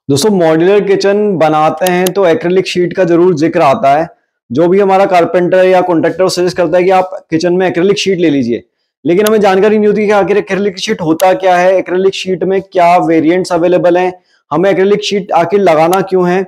दोस्तों modular kitchen बनाते हैं तो एक्रिलिक शीट का जरूर जिक्र आता है। जो भी हमारा कारपेंटर या कॉन्ट्रैक्टर सजेस्ट करता है कि आप किचन में एक्रिलिक शीट ले लीजिए, लेकिन हमें जानकारी नहीं होती कि आखिर एक्रिलिक शीट होता क्या है, एक्रिलिक शीट में क्या वेरिएंट्स अवेलेबल हैं, हमें एक्रिलिक शीट आखिर लगाना क्यों है।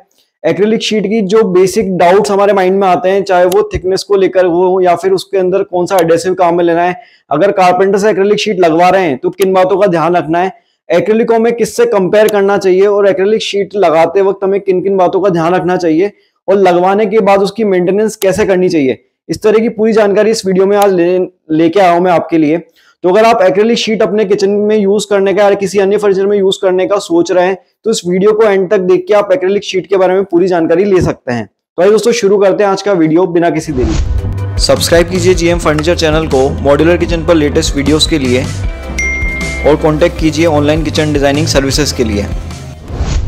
एक्रिलिक शीट की जो बेसिक डाउट्स हमारे माइंड में आते हैं, चाहे वो थिकनेस को लेकर हो या फिर उसके अंदर कौन सा एडेसिव काम में लेना है, अगर कारपेंटर से एक्रिलिक शीट लगवा रहे हैं तो किन बातों का ध्यान रखना है, एक्रिलिक को हमें किससे कंपेयर करना चाहिए और एक्रिलिक शीट लगाते वक्त हमें किन किन बातों का ध्यान रखना चाहिए और लगवाने के बाद उसकी मेंटेनेंस कैसे करनी चाहिए, इस तरह की पूरी जानकारी इस वीडियो में आज लेके आया हूं मैं आपके लिए। तो अगर आप एक्रिलिक शीट अपने किचन में यूज करने का या किसी अन्य फर्नीचर में यूज करने का सोच रहे हैं तो इस वीडियो को एंड तक देख के आप एक्रिलिक शीट के बारे में पूरी जानकारी ले सकते हैं। तो आइए दोस्तों शुरू करते हैं आज का वीडियो बिना किसी देरी। सब्सक्राइब कीजिए जीएम फर्नीचर चैनल को मॉड्यूलर किचन पर लेटेस्ट वीडियोस के लिए और कांटेक्ट कीजिए ऑनलाइन किचन डिजाइनिंग सर्विसेज के लिए।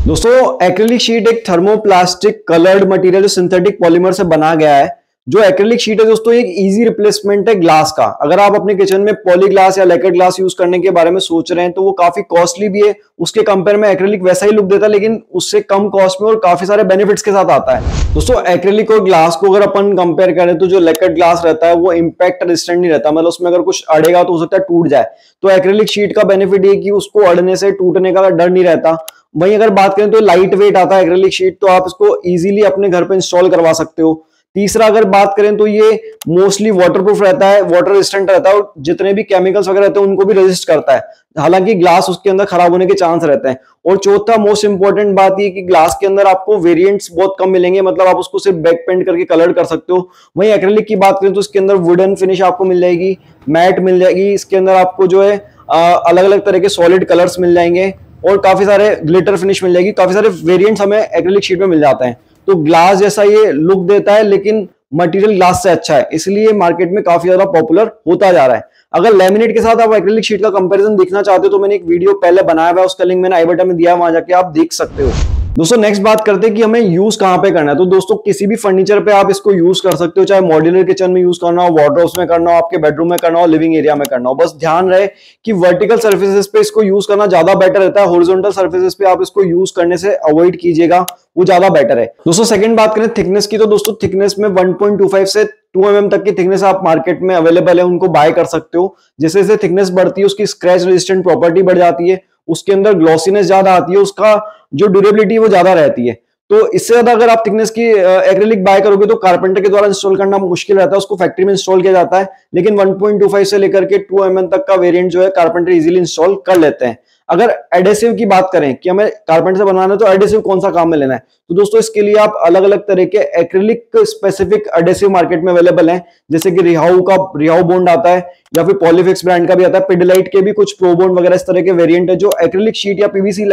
दोस्तों एक्रिलिक शीट एक थर्मोप्लास्टिक कलर्ड मटेरियल जो सिंथेटिक पॉलीमर से बना गया है। जो एक्रिलिक शीट है दोस्तों एक इजी रिप्लेसमेंट है ग्लास का। अगर आप अपने किचन में पॉली ग्लास या लेकर ग्लास यूज करने के बारे में सोच रहे हैं तो वो काफी कॉस्टली भी है, उसके कंपेयर में एक्रिलिक वैसा ही लुक देता है लेकिन उससे कम कॉस्ट में और काफी सारे बेनिफिट्स के साथ आता है। दोस्तों एक्रिलिक और ग्लास को अगर अपन कंपेयर करें तो जो लेकर ग्लास रहता है वो इंपैक्ट रेजिस्टेंट नहीं रहता, मतलब उसमें अगर कुछ अड़ेगा तो हो सकता है टूट जाए। तो एक्रिलिक शीट का बेनिफिट ये कि उसको अड़ने से टूटने का डर नहीं रहता। वहीं अगर बात करें तो लाइट वेट आता है एक्रिलिक शीट, तो आप इसको इजीली अपने घर पे इंस्टॉल करवा सकते हो। तीसरा अगर बात करें तो ये मोस्टली वाटरप्रूफ रहता है, वाटर रेजिस्टेंट रहता है और जितने भी केमिकल्स वगैरह रहते हैं उनको भी रेजिस्ट करता है, हालांकि ग्लास उसके अंदर खराब होने के चांस रहते हैं। और चौथा मोस्ट इंपॉर्टेंट बात ये कि ग्लास के अंदर आपको वेरिएंट्स बहुत कम मिलेंगे, मतलब आप उसको सिर्फ बैक पेंट करके कलर कर सकते हो। वहीं एक्रिलिक की बात करें तो इसके अंदर वुडन फिनिश आपको मिल जाएगी, मैट मिल जाएगी, इसके अंदर आपको जो है अलग अलग तरह के सॉलिड कलर्स मिल जाएंगे और काफी सारे ग्लिटर फिनिश मिल जाएगी। काफी सारे वेरिएंट्स हमें एक्रिलिक शीट में मिल जाते हैं। तो ग्लास जैसा ये लुक देता है लेकिन मटेरियल ग्लास से अच्छा है, इसलिए मार्केट में काफी ज्यादा पॉपुलर होता जा रहा है। अगर लैमिनेट के साथ आप एक्रिलिक शीट का कंपैरिजन देखना चाहते हो तो मैंने एक वीडियो पहले बनाया हुआ है, उसका लिंक मैंने आई बटन में दिया है, वहां जाके आप देख सकते हो। दोस्तों नेक्स्ट बात करते हैं कि हमें यूज कहां पे करना है। तो दोस्तों किसी भी फर्नीचर पे आप इसको यूज कर सकते हो, चाहे मॉड्यूलर किचन में यूज करना हो, वार्डरोब्स में करना हो, आपके बेडरूम में करना हो, लिविंग एरिया में करना हो। बस ध्यान रहे कि वर्टिकल सर्फेसेस पे इसको यूज करना ज्यादा बेटर रहता है, हॉरिजॉन्टल सर्फेसेस पे आप इसको यूज करने से अवॉइड कीजिएगा, वो ज्यादा बेटर है। दोस्तों सेकंड बात करें थिकनेस की, तो दोस्तों थिकनेस में 1.25 से 2 mm तक की थिकनेस आप मार्केट में अवेलेबल है, उनको बाय कर सकते हो। जैसे जैसे थिकनेस बढ़ती है उसकी स्क्रैच रेजिस्टेंट प्रॉपर्टी बढ़ जाती है, उसके अंदर ग्लॉसीनेस ज्यादा आती है, उसका जो ड्यूरेबिलिटी वो ज्यादा रहती है। तो इससे ज्यादा अगर आप थिकनेस की एक्रिलिक बाय करोगे तो कारपेंटर के द्वारा इंस्टॉल करना मुश्किल रहता है, उसको फैक्ट्री में इंस्टॉल किया जाता है। लेकिन 1.25 से लेकर के 2 mm तक का वेरिएंट जो है कारपेंटर इजीली इंस्टॉल कर लेते हैं। अगर एडेसिव की बात करें कि हमें कारपेंटर से बनवाना है तो एडेसिव कौन सा काम में लेना है, तो दोस्तों इसके लिए आप अलग अलग तरह के एक्रिलिक स्पेसिफिक एडेसिव मार्केट में अवेलेबल हैं, जैसे कि रिहाउ का रिहाउ बॉन्ड आता है या फिर पॉलीफिक्स ब्रांड का भी आता है, पिडिलाइट के भी कुछ प्रो बॉन्ड वगैरह इस तरह के वेरिएंट है जो एक्रिलिक शीट या पीवीसी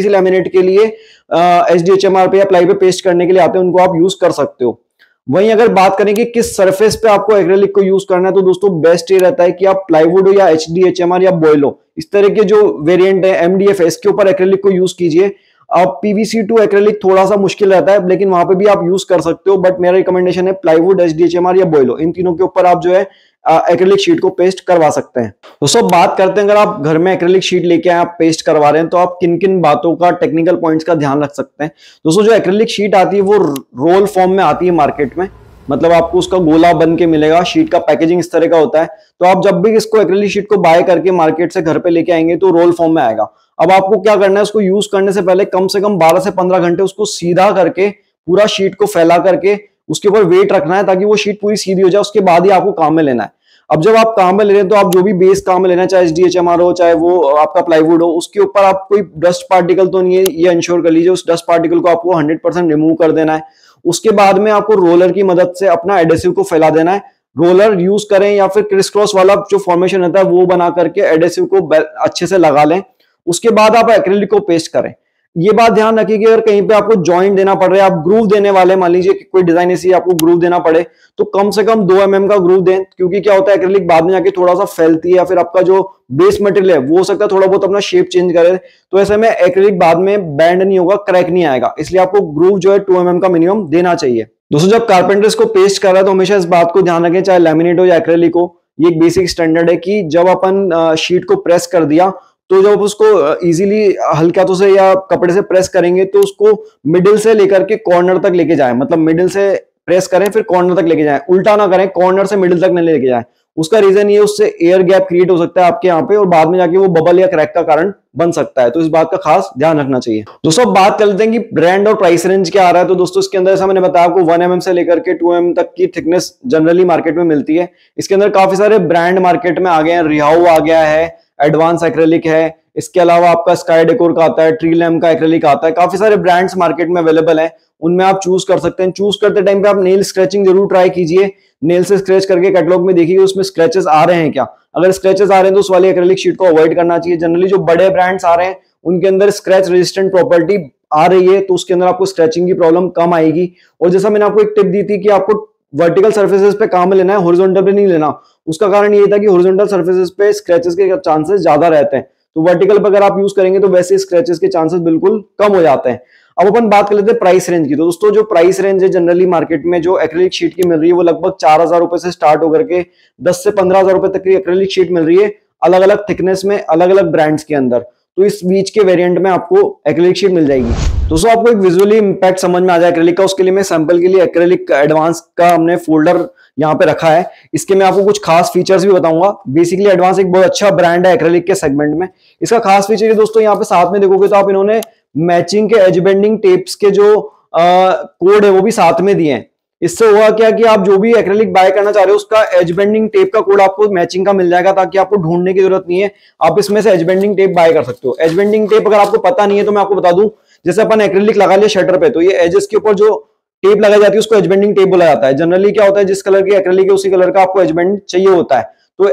लैमिनेट के लिए एचडीएचएमआर पे या प्लाई पे पेस्ट करने के लिए आते हैं, उनको आप यूज कर सकते हो। वहीं अगर बात करें कि किस सरफेस पे आपको एक्रिलिक को यूज करना है तो दोस्तों बेस्ट ये रहता है कि आप प्लाईवुड हो या एचडीएचएमआर या बॉयल हो, इस तरह के जो वेरिएंट है एमडीएफ है, इसके ऊपर एक्रिलिक को यूज कीजिए। अब पीवीसी टू एक्रिलिक थोड़ा सा मुश्किल रहता है लेकिन वहां पे भी आप यूज कर सकते हो, बट मेरा रिकमेंडेशन है प्लाईवुड, एचडीएचएमआर या बॉयल हो, इन तीनों के ऊपर आप जो है एक्रिलिक शीट को पेस्ट करवा सकते हैं। दोस्तों बात करते हैं अगर आप घर में एक्रिलिक शीट लेके आए, आप पेस्ट करवा रहे हैं तो आप किन किन बातों का, टेक्निकल पॉइंट्स का ध्यान रख सकते हैं। दोस्तों जो एक्रिलिक शीट आती है वो रोल फॉर्म में आती है मार्केट में, मतलब आपको उसका गोला बन के मिलेगा, शीट का पैकेजिंग इस तरह का होता है। तो आप जब भी इसको एक्रिलिक शीट को बाय करके मार्केट से घर पे लेके आएंगे तो रोल फॉर्म में आएगा। अब आपको क्या करना है, उसको यूज करने से पहले कम से कम 12 से 15 घंटे उसको सीधा करके पूरा शीट को फैला करके उसके ऊपर वेट रखना है ताकि वो शीट पूरी सीधी हो जाए, उसके बाद ही आपको काम में लेना है। अब जब आप काम में ले रहे हैं तो आप जो भी बेस काम में लेना है, चाहे एचडीएचएमआर हो चाहे वो आपका प्लाईवुड हो, उसके ऊपर आप कोई डस्ट पार्टिकल तो नहीं है, ये इंश्योर कर लीजिए उस डस्ट पार्टिकल को आपको 100% रिमूव कर देना है। उसके बाद में आपको रोलर की मदद से अपना एडेसिव को फैला देना है। रोलर यूज करें या फिर क्रिस क्रॉस वाला जो फॉर्मेशन रहता है वो बना करके एडेसिव को अच्छे से लगा लें। उसके बाद आप एक्रिलिक को पेस्ट करें। ये बात ध्यान रखिए कि अगर कहीं पे आपको जॉइंट देना पड़ रहा है, आप ग्रूव देने वाले, मान लीजिए कि कोई डिजाइन ऐसी आपको ग्रूव देना पड़े तो कम से कम 2 mm का ग्रूव दें, क्योंकि क्या होता है एक्रिलिक बाद में जाके थोड़ा सा फैलती है या फिर आपका जो बेस मटेरियल है वो हो सकता है थोड़ा बहुत अपना शेप चेंज करे, तो ऐसे में एक्रिलिक बाद में बैंड नहीं होगा, क्रैक नहीं आएगा, इसलिए आपको ग्रूव जो है 2 mm का मिनिमम देना चाहिए। दोस्तों जब कारपेंटर इसको पेस्ट कर रहा है तो हमेशा इस बात को ध्यान रखें, चाहे लैमिनेट हो या एक्रिलिक हो, ये एक बेसिक स्टैंडर्ड है कि जब अपन शीट को प्रेस कर दिया तो जब उसको इजीली हल्के हाथों से या कपड़े से प्रेस करेंगे तो उसको मिडिल से लेकर के कॉर्नर तक लेके जाएं, मतलब मिडिल से प्रेस करें फिर कॉर्नर तक लेके जाएं, उल्टा ना करें, कॉर्नर से मिडिल तक नहीं लेके जाएं। उसका रीजन ये उससे एयर गैप क्रिएट हो सकता है आपके यहाँ पे और बाद में जाके वो बबल या क्रैक का कारण बन सकता है, तो इस बात का खास ध्यान रखना चाहिए। दोस्तों बात कर लेते हैं कि ब्रांड और प्राइस रेंज क्या आ रहा है। तो दोस्तों इसके अंदर ऐसा मैंने बताया आपको 1 mm से लेकर के 2 mm तक की थिकनेस जनरली मार्केट में मिलती है। इसके अंदर काफी सारे ब्रांड मार्केट में आ गए हैं, रिहाउ आ गया है, एडवांस एक्रेलिक है, इसके अलावा आपका स्काई डेकोर का आता है, ट्री लैम्प का एक्रेलिक आता है, काफी सारे ब्रांड्स मार्केट में अवेलेबल है, उनमें आप चूज कर सकते हैं। चूज करते टाइम पे आप नेल स्क्रैचिंग जरूर ट्राई कीजिए, नेल से स्क्रैच करके कैटलॉग में देखिए उसमें स्क्रैचेस आ रहे हैं क्या। अगर स्क्रैचेस आ रहे हैं तो उस वाली एक्रेलिक शीट को अवॉइड करना चाहिए। जनरली जो बड़े ब्रांड्स आ रहे हैं उनके अंदर स्क्रैच रेजिस्टेंट प्रॉपर्टी आ रही है, तो उसके अंदर आपको स्क्रैचिंग की प्रॉब्लम कम आएगी। और जैसा मैंने आपको एक टिप दी थी कि आपको वर्टिकल सर्फेसेस पे काम लेना है, हॉरिजॉन्टल पे नहीं लेना, उसका कारण ये था कि हॉरिजॉन्टल सर्फेसेस पे स्क्रैचेस के चांसेस ज्यादा रहते हैं, तो वर्टिकल पे अगर आप यूज करेंगे तो वैसे स्क्रैचेस के चांसेस बिल्कुल कम हो जाते हैं। अब अपन बात कर लेते हैं प्राइस रेंज की। तो दोस्तों जो प्राइस रेंज है जनरली मार्केट में जो एक्रेलिक शीट की मिल रही है वो लगभग 4,000 रुपए से स्टार्ट होकर के 10 से 15,000 रुपए तक की एक्रेलिक शीट मिल रही है, अलग अलग थिकनेस में, अलग अलग ब्रांड्स के अंदर। तो इस बीच के वेरिएंट में आपको एक्रेलिक शीट मिल जाएगी। दोस्तों आपको एक विजुअली इंपैक्ट समझ में आ जाए एक्रेलिक का, उसके लिए मैं सैंपल के लिए एक्रेलिक एडवांस का हमने फोल्डर यहाँ पे रखा है। इसके मैं आपको कुछ खास फीचर्स भी बताऊंगा। बेसिकली एडवांस एक बहुत अच्छा ब्रांड है एक्रेलिक के सेगमेंट में। इसका खास फीचर है दोस्तों, यहाँ पे साथ में देखोगे तो आप इन्होंने मैचिंग के एज बेंडिंग टेप्स के जो कोड है वो भी साथ में दिए हैं। इससे हुआ क्या कि आप जो भी एक्रेलिक बाय करना चाह रहे हो उसका एज बेंडिंग टेप का कोड आपको मैचिंग का मिल जाएगा, ताकि आपको ढूंढने की जरूरत नहीं है, आप इसमें से एज बेंडिंग टेप बाय कर सकते हो। एज बेंडिंग टेप अगर आपको पता नहीं है तो मैं आपको बता दूं, जैसे अपन एक्रेलिक लगा लिया शटर पे तो ये एजेस के ऊपर जो टेप लगाई जाती है उसको एज बेंडिंग टेप बोला जाता है। जनरली क्या होता है, जिस कलर की एक्रेलिक है उसी कलर का आपको एज बेंड चाहिए होता है। तो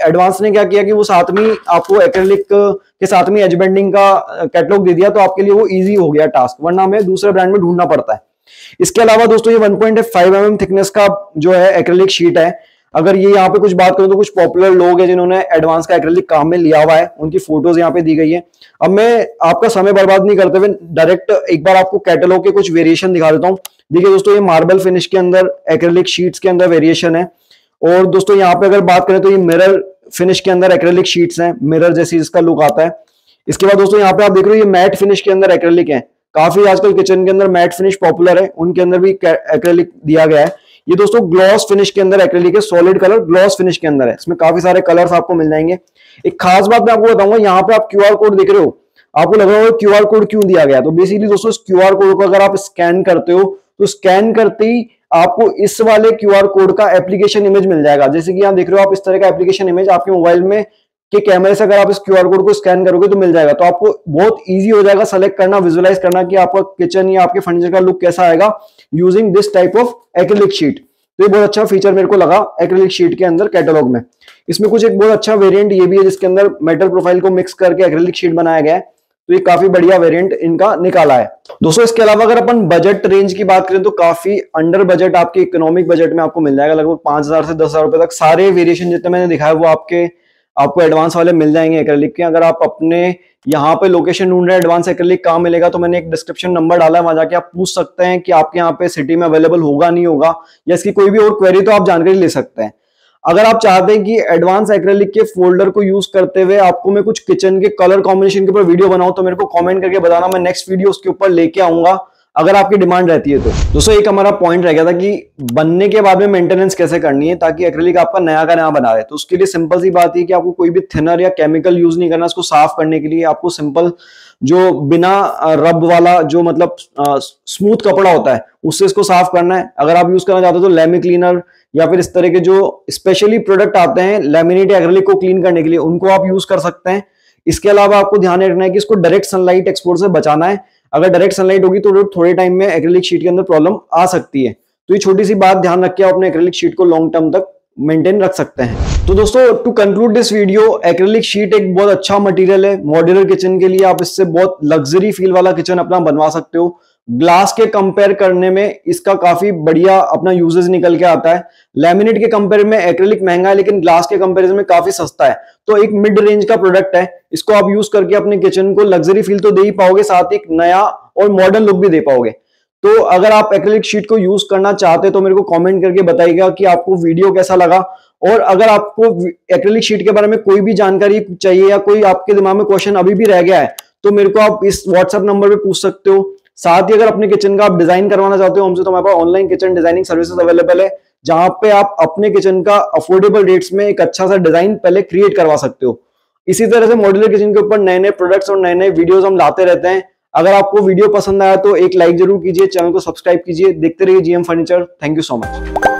एडवांस ने क्या किया कि वो साथ में आपको एक्रेलिक के साथ में एज बेंडिंग का कैटलॉग दे दिया, तो आपके लिए वो इजी हो गया टास्क, वरना हमें दूसरे ब्रांड में ढूंढना पड़ता है। इसके अलावा दोस्तों ये 1.5 mm थिकनेस का जो है एक्रेलिक शीट है। अगर ये यहाँ पे कुछ बात करूं तो कुछ पॉपुलर लोग हैं जिन्होंने एडवांस का एक्रेलिक काम में लिया हुआ है, उनकी फोटोज यहाँ पे दी गई है। अब मैं आपका समय बर्बाद नहीं करते हुए डायरेक्ट एक बार आपको कैटलॉग के कुछ वेरिएशन दिखा देता हूँ। देखिए दोस्तों ये मार्बल फिनिश के अंदर एक्रेलिक शीट्स के अंदर वेरिएशन है। और दोस्तों यहाँ पे अगर बात करें तो ये मिरर फिनिश के अंदर एक्रेलिक शीट्स हैं, मिरर जैसी इसका लुक आता है। इसके बाद दोस्तों यहाँ पे आप देख रहे हो ये मैट फिनिश के अंदर एक्रेलिक है। काफी आजकल किचन के अंदर मैट फिनिश पॉपुलर है, उनके अंदर भी एक्रेलिक दिया गया है। ये दोस्तों ग्लॉस फिनिश के अंदर एक्रेलिक है, सॉलिड कलर ग्लॉस फिनिश के अंदर है। इसमें काफी सारे कलर्स आपको मिल जाएंगे। एक खास बात मैं आपको बताऊंगा, यहाँ पे आप क्यूआर कोड देख रहे हो, आपको लग रहा होगा क्यूआर कोड क्यों दिया गया। तो बेसिकली दोस्तों इस क्यूआर कोड को अगर आप स्कैन करते हो तो स्कैन करते ही आपको इस वाले क्यूआर कोड का एप्लीकेशन इमेज मिल जाएगा। जैसे कि आप देख रहे हो, आप इस तरह का एप्लीकेशन इमेज आपके मोबाइल में के कैमरे से अगर आप इस क्यूआर कोड को स्कैन करोगे तो मिल जाएगा। तो आपको बहुत इजी हो जाएगा सेलेक्ट करना, विजुअलाइज करना कि आपका किचन या आपके फर्नीचर का लुक कैसा आएगा using this type of acrylic sheet. तो ये बहुत अच्छा फीचर मेरे को लगा एक्रेलिक शीट के अंदर कैटलॉग में। इसमें कुछ एक बहुत अच्छा वेरिएंट ये भी है जिसके अंदर मेटल प्रोफाइल को मिक्स करके एक्रेलिक शीट बनाया गया है। तो ये काफी बढ़िया वेरिएंट इनका निकाला है। दोस्तों इसके अलावा अगर अपन बजट रेंज की बात करें तो काफी अंडर बजट आपके इकोनॉमिक बजट में आपको मिल जाएगा। लगभग 5,000 से 10,000 रुपए तक सारे वेरिएशन जितने मैंने दिखाया वो आपको एडवांस वाले मिल जाएंगे एक्रेलिक के। अगर आप अपने यहाँ पे लोकेशन ढूंढ रहे हैं एडवांस एक्रेलिक कहाँ मिलेगा तो मैंने एक डिस्क्रिप्शन नंबर डाला है, वहां जाके आप पूछ सकते हैं कि आपके यहाँ पे सिटी में अवेलेबल होगा नहीं होगा, या इसकी कोई भी और क्वेरी तो आप जानकारी ले सकते हैं। अगर आप चाहते हैं कि एडवांस एक्रेलिक के फोल्डर को यूज करते हुए आपको मैं कुछ किचन के कलर कॉम्बिनेशन के ऊपर वीडियो बनाऊं तो मेरे को कमेंट करके बताना, मैं नेक्स्ट वीडियो उसके ऊपर लेके आऊंगा अगर आपकी डिमांड रहती है तो। दोस्तों एक हमारा पॉइंट रह गया था कि बनने के बाद में मेंटेनेंस कैसे करनी है ताकि एक्रेलिक आपका नया का नया बना रहे। तो उसके लिए सिंपल सी बात है कि आपको कोई भी थिनर या केमिकल यूज नहीं करना। इसको साफ करने के लिए आपको सिंपल जो बिना रब वाला जो मतलब स्मूथ कपड़ा होता है उससे इसको साफ करना है। अगर आप यूज करना चाहते हो तो लैमी क्लीनर या फिर इस तरह के जो स्पेशली प्रोडक्ट आते हैं लैमिनेट एक्रेलिक को क्लीन करने के लिए उनको आप यूज कर सकते हैं। इसके अलावा आपको ध्यान रखना है कि इसको डायरेक्ट सनलाइट एक्सपोजर से बचाना है। अगर डायरेक्ट सनलाइट होगी तो थोड़े टाइम में एक्रेलिक शीट के अंदर प्रॉब्लम आ सकती है। तो ये छोटी सी बात ध्यान रख के आप अपने एक्रेलिक शीट को लॉन्ग टर्म तक मेंटेन रख सकते हैं। तो दोस्तों to conclude this video, acrylic sheet एक बहुत अच्छा मटेरियल है मॉड्यूलर किचन के लिए। आप इससे बहुत लग्जरी फील वाला किचन अपना बनवा सकते हो। ग्लास के कंपेयर करने में इसका काफी बढ़िया अपना यूजेस निकल के आता है। लैमिनेट के कंपेयर में एक्रेलिक महंगा है लेकिन ग्लास के कंपैरिजन में काफी सस्ता है। तो एक मिड रेंज का प्रोडक्ट है, इसको आप यूज करके अपने किचन को लग्जरी फील तो दे ही पाओगे, साथ ही एक नया और मॉडर्न लुक भी दे पाओगे। तो अगर आप एक्रेलिक शीट को यूज करना चाहते तो मेरे को कमेंट करके बताइएगा कि आपको वीडियो कैसा लगा और अगर आपको एक्रेलिक शीट के बारे में कोई भी जानकारी चाहिए या कोई आपके दिमाग में क्वेश्चन अभी भी रह गया है तो मेरे को आप इस व्हाट्सएप नंबर पे पूछ सकते हो। साथ ही अगर अपने किचन का आप डिजाइन करवाना चाहते हो हमसे तो हमारे पास online kitchen designing services available है, जहां पे आप अपने किचन का अफोर्डेबल रेट्स में एक अच्छा सा डिजाइन पहले क्रिएट करवा सकते हो। इसी तरह से मॉड्यूलर किचन के ऊपर नए नए प्रोडक्ट्स और नए नए वीडियोस हम लाते रहते हैं। अगर आपको वीडियो पसंद आया तो एक लाइक जरूर कीजिए, चैनल को सब्सक्राइब कीजिए, देखते रहिए GM furniture. Thank you so much.